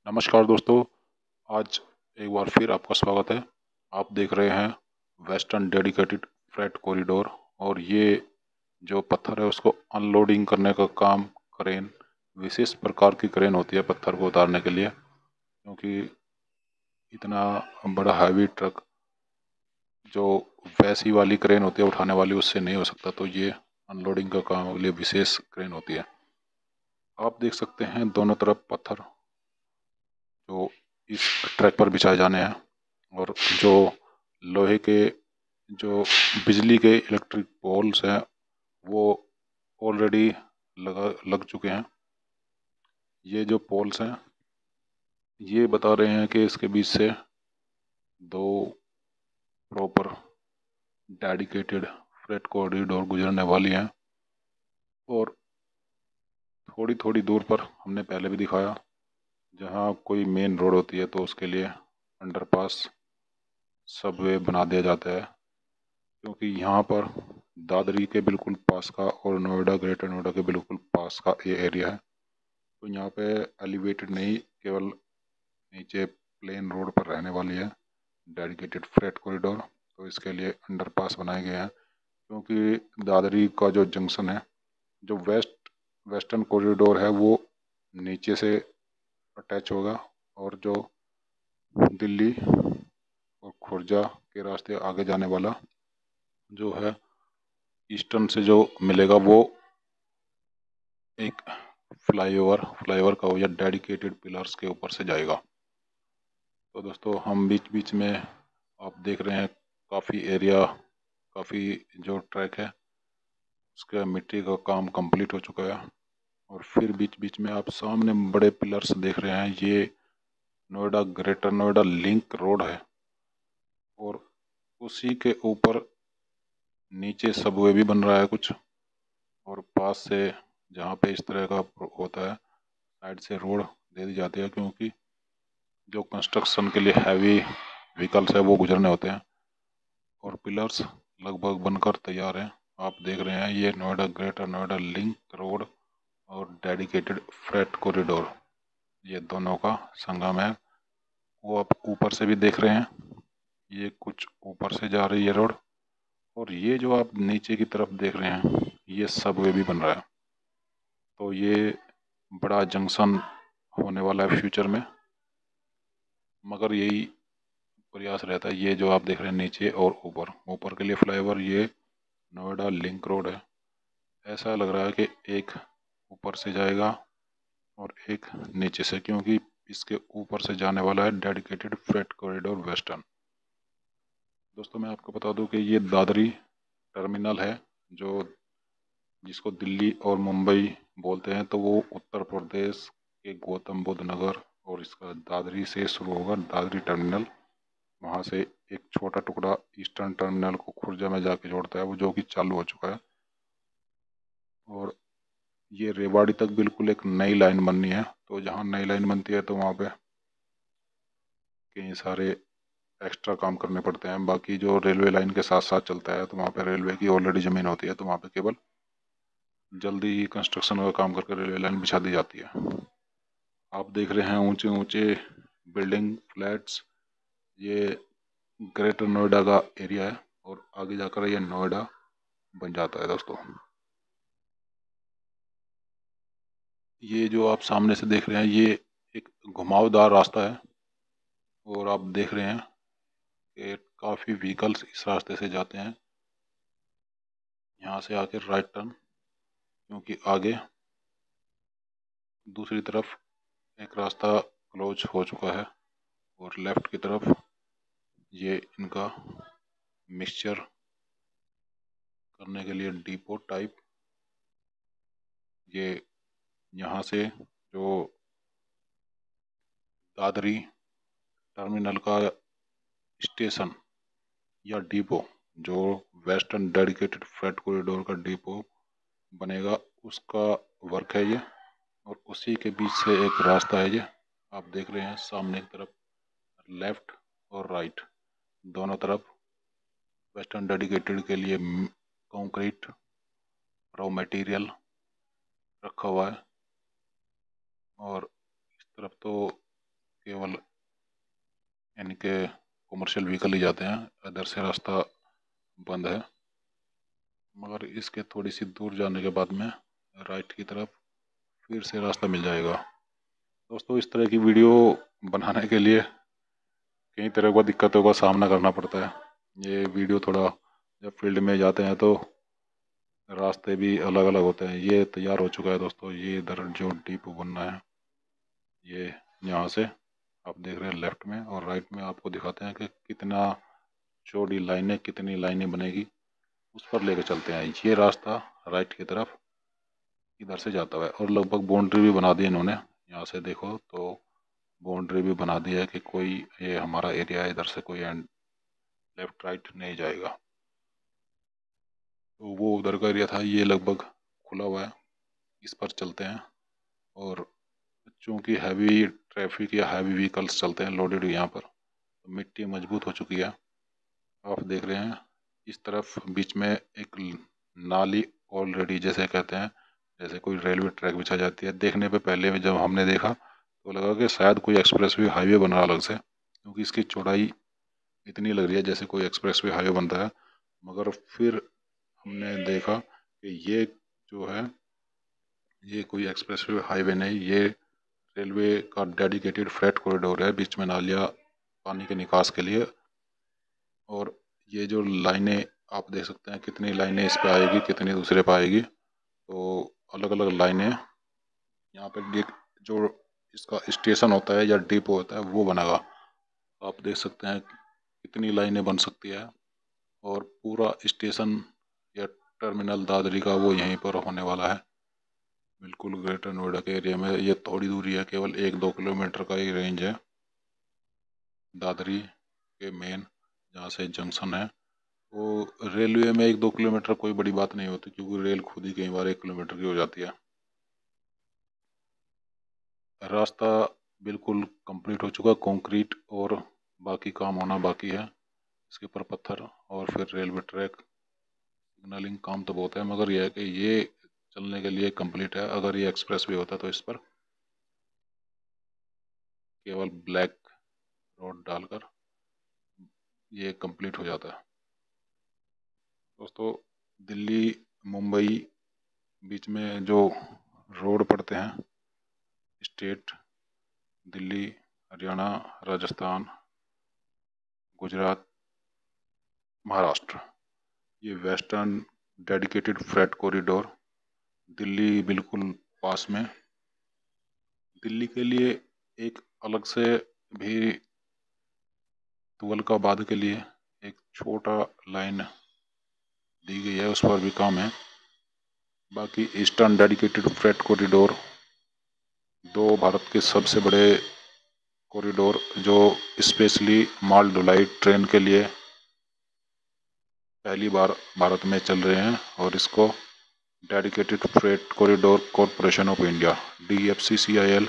नमस्कार दोस्तों, आज एक बार फिर आपका स्वागत है। आप देख रहे हैं वेस्टर्न डेडिकेटेड फ्रेट कॉरिडोर और ये जो पत्थर है उसको अनलोडिंग करने का काम क्रेन, विशेष प्रकार की क्रेन होती है पत्थर को उतारने के लिए, क्योंकि इतना बड़ा हैवी ट्रक जो वैसी वाली क्रेन होती है उठाने वाली उससे नहीं हो सकता, तो ये अनलोडिंग का काम के लिए विशेष क्रेन होती है। आप देख सकते हैं दोनों तरफ पत्थर जो इस ट्रैक पर बिछाए जाने हैं और जो लोहे के जो बिजली के इलेक्ट्रिक पोल्स हैं वो ऑलरेडी लग चुके हैं। ये जो पोल्स हैं ये बता रहे हैं कि इसके बीच से दो प्रॉपर डेडिकेटेड फ्रेट कॉरिडोर गुजरने वाली हैं और थोड़ी थोड़ी दूर पर हमने पहले भी दिखाया, जहाँ कोई मेन रोड होती है तो उसके लिए अंडरपास सबवे बना दिया जाता है, क्योंकि यहाँ पर दादरी के बिल्कुल पास का और नोएडा, ग्रेटर नोएडा के बिल्कुल पास का ये एरिया है। तो यहाँ पे एलिवेटेड नहीं, केवल नीचे प्लेन रोड पर रहने वाली है डेडिकेटेड फ्रेट कॉरिडोर। तो इसके लिए अंडरपास बनाए गए हैं, क्योंकि दादरी का जो जंक्शन है, जो वेस्टर्न कॉरिडोर है वो नीचे से अटैच होगा और जो दिल्ली और खुर्जा के रास्ते आगे जाने वाला जो है ईस्टर्न से जो मिलेगा वो एक फ्लाईओवर का हो या डेडिकेटेड पिलर्स के ऊपर से जाएगा। तो दोस्तों हम बीच बीच में आप देख रहे हैं काफ़ी एरिया, काफ़ी जो ट्रैक है उसका मिट्टी का काम कंप्लीट हो चुका है और फिर बीच बीच में आप सामने बड़े पिलर्स देख रहे हैं। ये Noida, greater Noida link road है और उसी के ऊपर नीचे सबवे भी बन रहा है कुछ, और पास से जहाँ पे इस तरह का होता है साइड से रोड दे दी जाती है, क्योंकि जो कंस्ट्रक्शन के लिए हैवी व्हीकल्स है वो गुजरने होते हैं। और पिलर्स लगभग बनकर तैयार हैं। आप देख रहे हैं ये Noida, greater Noida link road और डेडिकेटेड फ्रेट कॉरिडोर, ये दोनों का संगम है। वो आप ऊपर से भी देख रहे हैं, ये कुछ ऊपर से जा रही है रोड, और ये जो आप नीचे की तरफ देख रहे हैं ये सबवे भी बन रहा है। तो ये बड़ा जंक्शन होने वाला है फ्यूचर में, मगर यही प्रयास रहता है। ये जो आप देख रहे हैं नीचे और ऊपर, ऊपर के लिए फ्लाईओवर, ये नोएडा लिंक रोड है। ऐसा लग रहा है कि एक ऊपर से जाएगा और एक नीचे से, क्योंकि इसके ऊपर से जाने वाला है डेडिकेटेड फ्रेट कॉरिडोर वेस्टर्न। दोस्तों मैं आपको बता दूं कि ये दादरी टर्मिनल है, जो जिसको दिल्ली और मुंबई बोलते हैं, तो वो उत्तर प्रदेश के गौतम बुद्ध नगर और इसका दादरी से शुरू होगा दादरी टर्मिनल। वहाँ से एक छोटा टुकड़ा ईस्टर्न टर्मिनल को खुर्जा में जाके जोड़ता है, वो जो कि चालू हो चुका है। और ये रेवाड़ी तक बिल्कुल एक नई लाइन बननी है। तो जहाँ नई लाइन बनती है तो वहाँ पे कई सारे एक्स्ट्रा काम करने पड़ते हैं। बाकी जो रेलवे लाइन के साथ साथ चलता है तो वहाँ पे रेलवे की ऑलरेडी ज़मीन होती है, तो वहाँ पे केवल जल्दी ही कंस्ट्रक्शन का काम करके रेलवे लाइन बिछा दी जाती है। आप देख रहे हैं ऊंचे ऊंचे बिल्डिंग फ्लैट्स, ये ग्रेटर नोएडा का एरिया है और आगे जाकर ये नोएडा बन जाता है। दोस्तों ये जो आप सामने से देख रहे हैं ये एक घुमावदार रास्ता है और आप देख रहे हैं कि काफ़ी व्हीकल्स इस रास्ते से जाते हैं। यहाँ से आकर राइट टर्न, क्योंकि आगे दूसरी तरफ एक रास्ता क्लोज हो चुका है, और लेफ्ट की तरफ ये इनका मिक्सचर करने के लिए डिपो टाइप, ये यहाँ से जो दादरी टर्मिनल का स्टेशन या डिपो, जो वेस्टर्न डेडिकेटेड फ्रेट कॉरिडोर का डिपो बनेगा, उसका वर्क है ये। और उसी के बीच से एक रास्ता है, ये आप देख रहे हैं सामने की तरफ लेफ्ट और राइट दोनों तरफ वेस्टर्न डेडिकेटेड के लिए कंक्रीट रॉ मटेरियल रखा हुआ है। और इस तरफ तो केवल इनके कमर्शियल व्हीकल ही जाते हैं, इधर से रास्ता बंद है। मगर इसके थोड़ी सी दूर जाने के बाद में राइट की तरफ फिर से रास्ता मिल जाएगा। दोस्तों, इस तरह की वीडियो बनाने के लिए कई तरह की दिक्कतों का सामना करना पड़ता है। ये वीडियो थोड़ा, जब फील्ड में जाते हैं तो रास्ते भी अलग अलग होते हैं। ये तैयार हो चुका है दोस्तों, ये इधर जो डिपो बनना है, ये यहाँ से आप देख रहे हैं लेफ्ट में, और राइट में आपको दिखाते हैं कि कितना चौड़ी लाइनें, कितनी लाइनें बनेगी, उस पर लेके चलते हैं। ये रास्ता राइट की तरफ इधर से जाता है, और लगभग बाउंड्री भी बना दी इन्होंने। यहाँ से देखो तो बाउंड्री भी बना दी है कि कोई, ये हमारा एरिया है, इधर से कोई एंड लेफ्ट राइट नहीं जाएगा। तो वो उधर का एरिया था, ये लगभग खुला हुआ है, इस पर चलते हैं। और चूँकि हैवी ट्रैफिक या हैवी व्हीकल्स चलते हैं लोडेड यहाँ पर, तो मिट्टी मजबूत हो चुकी है। आप देख रहे हैं इस तरफ बीच में एक नाली ऑलरेडी, जैसे कहते हैं, जैसे कोई रेलवे ट्रैक बिछा जाती है। देखने पे पहले में जब हमने देखा तो लगा कि शायद कोई एक्सप्रेस वे हाईवे बन रहा अलग से, क्योंकि इसकी चौड़ाई इतनी लग रही है जैसे कोई एक्सप्रेस वे हाईवे बनता है। मगर फिर हमने देखा कि ये जो है, ये कोई एक्सप्रेस वे हाईवे नहीं, ये रेलवे का डेडिकेटेड फ्रेट कॉरिडोर है। बीच में नालियाँ पानी के निकास के लिए, और ये जो लाइनें आप देख सकते हैं, कितनी लाइनें इस पे आएगी, कितनी दूसरे पे आएगी। तो अलग अलग लाइनें यहाँ पे जो इसका स्टेशन होता है या डिपो होता है वो बनेगा। आप देख सकते हैं कितनी लाइनें बन सकती है, और पूरा स्टेशन या टर्मिनल दादरी का वो यहीं पर होने वाला है, बिल्कुल ग्रेटर नोएडा के एरिया में। ये थोड़ी दूरी है, केवल 1-2 किलोमीटर का ही रेंज है दादरी के मेन, जहाँ से जंक्शन है। वो रेलवे में 1-2 किलोमीटर कोई बड़ी बात नहीं होती, क्योंकि रेल खुद ही कई बार 1 किलोमीटर की हो जाती है। रास्ता बिल्कुल कंप्लीट हो चुका, कंक्रीट और बाकी काम होना बाकी है। इसके ऊपर पत्थर और फिर रेलवे ट्रैक, सिग्नलिंग काम तो बहुत है, मगर यह है कि ये चलने के लिए कंप्लीट है। अगर ये एक्सप्रेस वे होता तो इस पर केवल ब्लैक रोड डालकर ये कंप्लीट हो जाता है। दोस्तों, दिल्ली मुंबई बीच में जो रोड पड़ते हैं, स्टेट दिल्ली, हरियाणा, राजस्थान, गुजरात, महाराष्ट्र, ये western dedicated freight corridor Delhi बिल्कुल पास में। दिल्ली के लिए एक अलग से भी तुगलकाबाद के लिए एक छोटा लाइन दी गई है, उस पर भी काम है। बाकी ईस्टर्न डेडिकेटेड फ्रेट कॉरिडोर, दो भारत के सबसे बड़े कॉरिडोर जो स्पेशली माल ढुलाई ट्रेन के लिए पहली बार भारत में चल रहे हैं, और इसको dedicated freight corridor corporation of India DFCCIL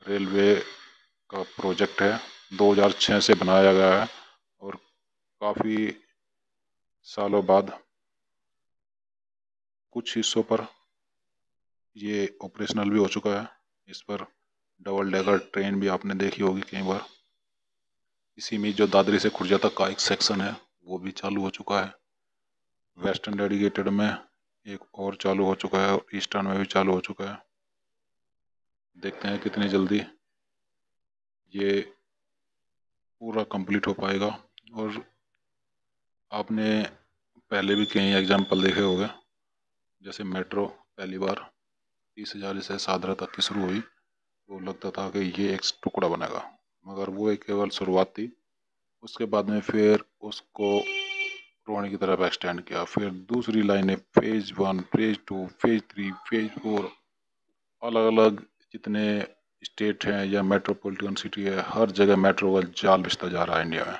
railway का प्रोजेक्ट है। 2006 से बनाया गया है, और काफ़ी सालों बाद कुछ हिस्सों पर ये ऑपरेशनल भी हो चुका है। इस पर डबल डेकर ट्रेन भी आपने देखी होगी कई बार। इसी में जो दादरी से खुर्जा तक का एक सेक्शन है वो भी चालू हो चुका है। वेस्टर्न डेडिकेटेड में एक और चालू हो चुका है, और ईस्टर्न में भी चालू हो चुका है। देखते हैं कितनी जल्दी ये पूरा कंप्लीट हो पाएगा। और आपने पहले भी कई एग्जाम्पल देखे होंगे, जैसे मेट्रो पहली बार 30,000 से सादरा तक की शुरू हुई, तो लगता था कि ये एक टुकड़ा बनेगा, मगर वो एक केवल शुरुआत थी। उसके बाद में फिर उसको रोहणी की तरफ एक्सटेंड किया, फिर दूसरी लाइनें फेज 1, फेज 2, फेज 3, फेज 4, अलग अलग जितने स्टेट हैं या मेट्रोपॉलिटन सिटी है, हर जगह मेट्रो का जाल बिछता जा रहा है इंडिया में।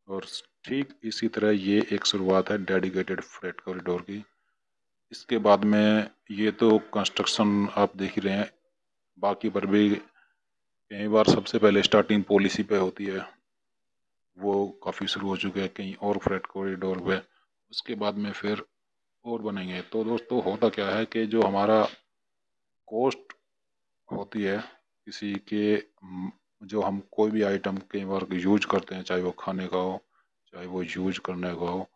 और ठीक इसी तरह ये एक शुरुआत है डेडिकेटेड फ्रेट कॉरिडोर की। इसके बाद में ये तो कंस्ट्रक्शन आप देख ही रहे हैं, बाकी पर भी कई बार सबसे पहले स्टार्टिंग पॉलिसी पे होती है, वो काफ़ी शुरू हो चुके हैं कहीं और फ्रेट कॉरिडोर पे। उसके बाद में फिर और बनेंगे। तो दोस्तों, होता क्या है कि जो हमारा कॉस्ट होती है किसी के जो हम कोई भी आइटम कई बार यूज करते हैं, चाहे वो खाने का हो चाहे वो यूज करने का हो,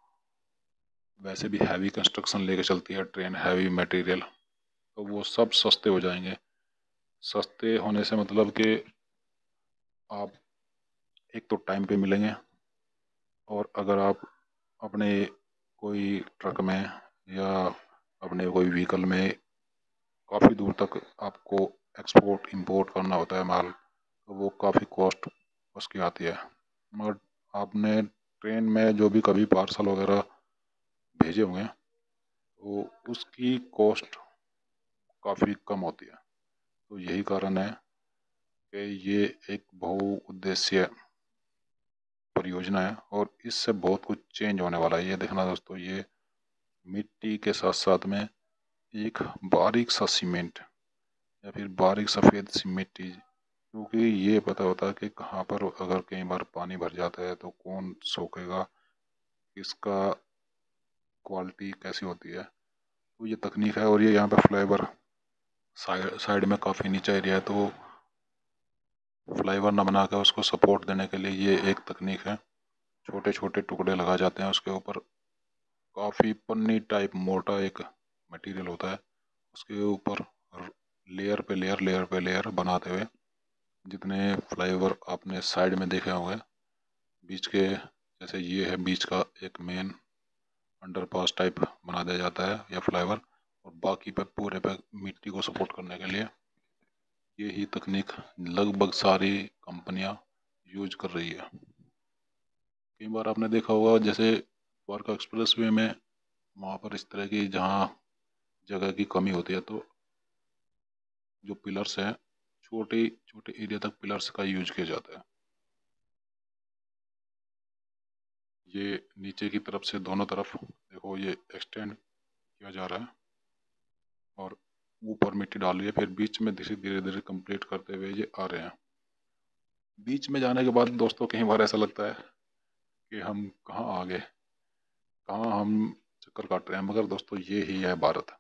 वैसे भी हैवी कंस्ट्रक्शन लेके चलती है ट्रेन, हैवी मटेरियल, तो वो सब सस्ते हो जाएंगे। सस्ते होने से मतलब कि आप एक तो टाइम पे मिलेंगे, और अगर आप अपने कोई ट्रक में या अपने कोई व्हीकल में काफ़ी दूर तक आपको एक्सपोर्ट इंपोर्ट करना होता है माल, तो वो काफ़ी कॉस्ट उसकी आती है। मगर आपने ट्रेन में जो भी कभी पार्सल वगैरह भेजे होंगे तो उसकी कॉस्ट काफ़ी कम होती है। तो यही कारण है कि ये एक बहुउद्देशीय परियोजना है, और इससे बहुत कुछ चेंज होने वाला है। ये देखना दोस्तों, ये मिट्टी के साथ साथ में एक बारीक सा सीमेंट या फिर बारीक सफ़ेद सी मिट्टी, क्योंकि ये पता होता है कि कहाँ पर अगर कई बार पानी भर जाता है तो कौन सोखेगा, इसका क्वालिटी कैसी होती है। तो ये तकनीक है, और ये यहाँ पे फ्लाईओवर साइड में काफ़ी नीचा एरिया है, तो फ्लाईओवर न बना कर उसको सपोर्ट देने के लिए ये एक तकनीक है। छोटे छोटे टुकड़े लगाए जाते हैं उसके ऊपर, काफ़ी पन्नी टाइप मोटा एक मटेरियल होता है, उसके ऊपर लेयर पे लेयर लेयर पे लेयर बनाते हुए, जितने फ्लाईओवर आपने साइड में देखे होंगे बीच के, जैसे ये है बीच का एक मेन अंडरपास टाइप बना दिया जाता है या फ्लाईओवर, और बाकी पे पूरे पे मिट्टी को सपोर्ट करने के लिए ये ही तकनीक लगभग सारी कंपनियां यूज कर रही है। कई बार आपने देखा होगा जैसे द्वारका एक्सप्रेस वे में, वहाँ पर इस तरह की जहाँ जगह की कमी होती है, तो जो पिलर्स हैं, छोटे छोटे एरिया तक पिलर्स का यूज किया जाता है। ये नीचे की तरफ से दोनों तरफ देखो ये एक्सटेंड किया जा रहा है, और ऊपर मिट्टी डाल रही है, फिर बीच में धीरे धीरे धीरे कंप्लीट करते हुए ये आ रहे हैं। बीच में जाने के बाद दोस्तों कई बार ऐसा लगता है कि हम कहाँ आ गए, कहाँ हम चक्कर काट रहे हैं, मगर दोस्तों ये ही है भारत,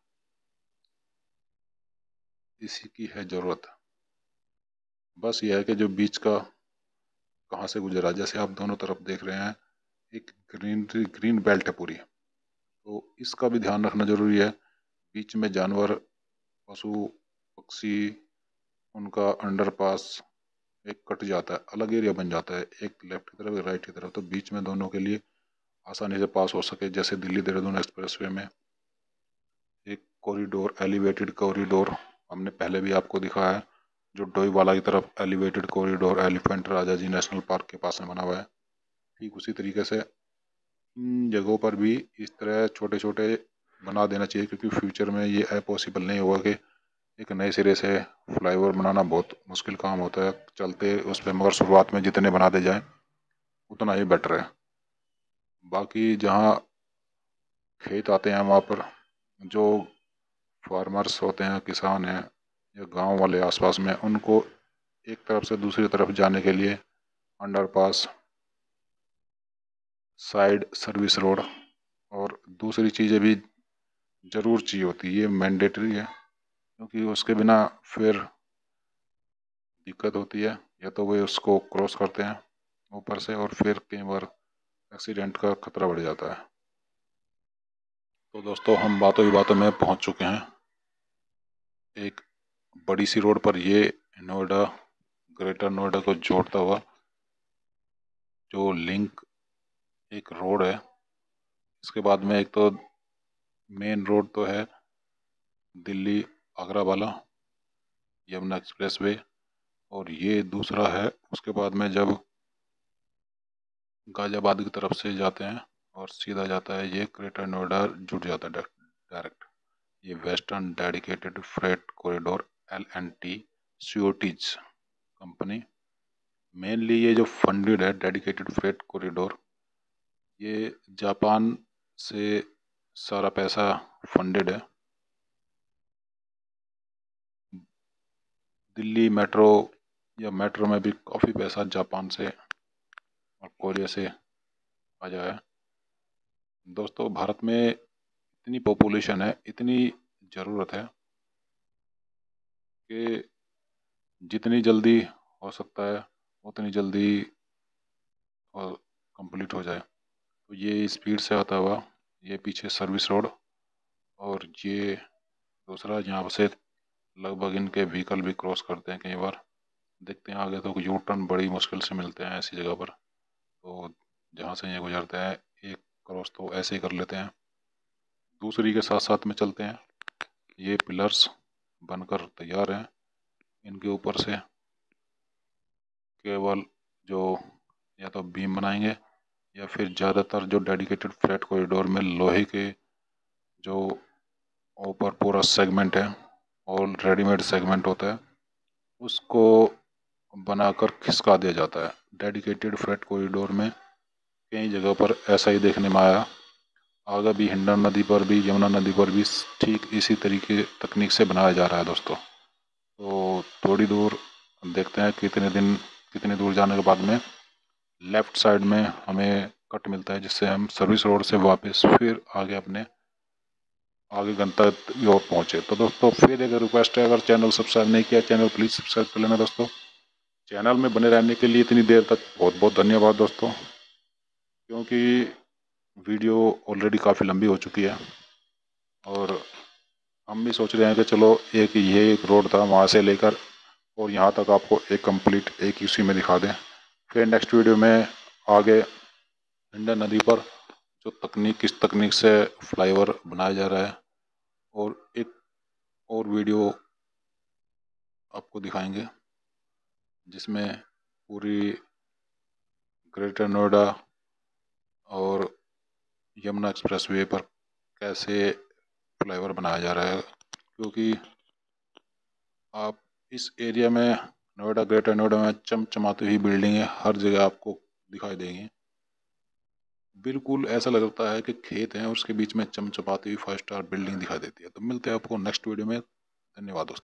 इसी की है ज़रूरत। बस ये है कि जो बीच का कहाँ से गुजरा, जैसे आप दोनों तरफ देख रहे हैं एक ग्रीन बेल्ट है पूरी, तो इसका भी ध्यान रखना जरूरी है। बीच में जानवर, पशु, पक्षी, उनका अंडरपास एक कट जाता है, अलग एरिया बन जाता है, एक लेफ्ट की तरफ एक राइट की तरफ, तो बीच में दोनों के लिए आसानी से पास हो सके। जैसे दिल्ली देहरादून एक्सप्रेसवे में एक कॉरिडोर, एलिवेटेड कॉरिडोर हमने पहले भी आपको दिखाया है, जो डोईवाला की तरफ एलिवेटेड कॉरिडोर एलिफेंट राजा जी नेशनल पार्क के पास में बना हुआ है। ठीक उसी तरीके से इन जगहों पर भी इस तरह छोटे छोटे बना देना चाहिए, क्योंकि फ्यूचर में ये पॉसिबल नहीं होगा कि एक नए सिरे से फ्लाईओवर बनाना बहुत मुश्किल काम होता है चलते उस पर, मगर शुरुआत में जितने बना दे जाए उतना ही बेटर है। बाकी जहाँ खेत आते हैं वहाँ पर जो फार्मर्स होते हैं, किसान हैं या गांव वाले आसपास में, उनको एक तरफ से दूसरी तरफ जाने के लिए अंडरपास, साइड सर्विस रोड और दूसरी चीज़ें भी ज़रूर चाहिए होती है। ये मैंडेटरी है, क्योंकि उसके बिना फिर दिक्कत होती है, या तो वे उसको क्रॉस करते हैं ऊपर से, और फिर कई बार एक्सीडेंट का खतरा बढ़ जाता है। तो दोस्तों हम बातों ही बातों में पहुंच चुके हैं एक बड़ी सी रोड पर। ये नोएडा, ग्रेटर नोएडा को जोड़ता हुआ जो लिंक एक रोड है। इसके बाद में एक तो मेन रोड तो है दिल्ली आगरा वाला यमुना एक्सप्रेस वे, और ये दूसरा है उसके बाद में जब गाजियाबाद की तरफ से जाते हैं और सीधा जाता है, ये ग्रेटर नोएडा जुड़ जाता है डायरेक्ट। ये western dedicated freight corridor LNT सीओटीज कंपनी, मेनली ये जो फंडेड है डेडिकेटेड फ्रेट कॉरिडोर, ये जापान से सारा पैसा फंडेड है। दिल्ली मेट्रो या मेट्रो में भी काफ़ी पैसा जापान से और कोरिया से आया है। दोस्तों भारत में इतनी पॉपुलेशन है, इतनी ज़रूरत है कि जितनी जल्दी हो सकता है उतनी जल्दी कंप्लीट हो जाए। तो ये स्पीड से होता हुआ ये पीछे सर्विस रोड, और ये दूसरा यहाँ से लगभग इनके व्हीकल भी क्रॉस करते हैं कई बार, देखते हैं आगे तो यू टर्न बड़ी मुश्किल से मिलते हैं ऐसी जगह पर। तो जहाँ से ये गुजरते हैं एक क्रॉस तो ऐसे ही कर लेते हैं। दूसरी के साथ साथ में चलते हैं। ये पिलर्स बनकर तैयार हैं, इनके ऊपर से केवल जो या तो बीम बनाएंगे या फिर ज़्यादातर जो डेडिकेटेड फ्लैट कॉरिडोर में लोहे के जो ऊपर पूरा सेगमेंट है और रेडीमेड सेगमेंट होता है उसको बनाकर खिसका दिया जाता है। डेडिकेटेड फ्लैट कॉरिडोर में कई जगह पर ऐसा ही देखने में आया, आगे भी हिंडन नदी पर भी यमुना नदी पर भी ठीक इसी तरीके तकनीक से बनाया जा रहा है दोस्तों। तो थोड़ी दूर देखते हैं कितने दूर जाने के बाद में लेफ़्ट साइड में हमें कट मिलता है, जिससे हम सर्विस रोड से वापस फिर आगे गंतव्य की ओर पहुँचे। तो दोस्तों फिर एक रिक्वेस्ट है, अगर चैनल सब्सक्राइब नहीं किया चैनल प्लीज़ सब्सक्राइब कर लेना दोस्तों। चैनल में बने रहने के लिए इतनी देर तक बहुत बहुत धन्यवाद दोस्तों, क्योंकि वीडियो ऑलरेडी काफ़ी लंबी हो चुकी है और हम भी सोच रहे हैं कि चलो एक रोड था वहाँ से लेकर और यहाँ तक आपको एक कंप्लीट एक ही उसी में दिखा दें। फिर नेक्स्ट वीडियो में आगे हिंडन नदी पर जो किस तकनीक से फ्लाईओवर बनाया जा रहा है और एक और वीडियो आपको दिखाएंगे जिसमें पूरी ग्रेटर नोएडा और यमुना एक्सप्रेसवे पर कैसे फ्लाईओवर बनाया जा रहा है। क्योंकि आप इस एरिया में ग्रेटर नोएडा में चमचमाती हुई बिल्डिंगें हर जगह आपको दिखाई देंगी। बिल्कुल ऐसा लगता है कि खेत है और उसके बीच में चमचमाती हुई 5 स्टार बिल्डिंग दिखाई देती है। तो मिलते हैं आपको नेक्स्ट वीडियो में। धन्यवाद दोस्तों।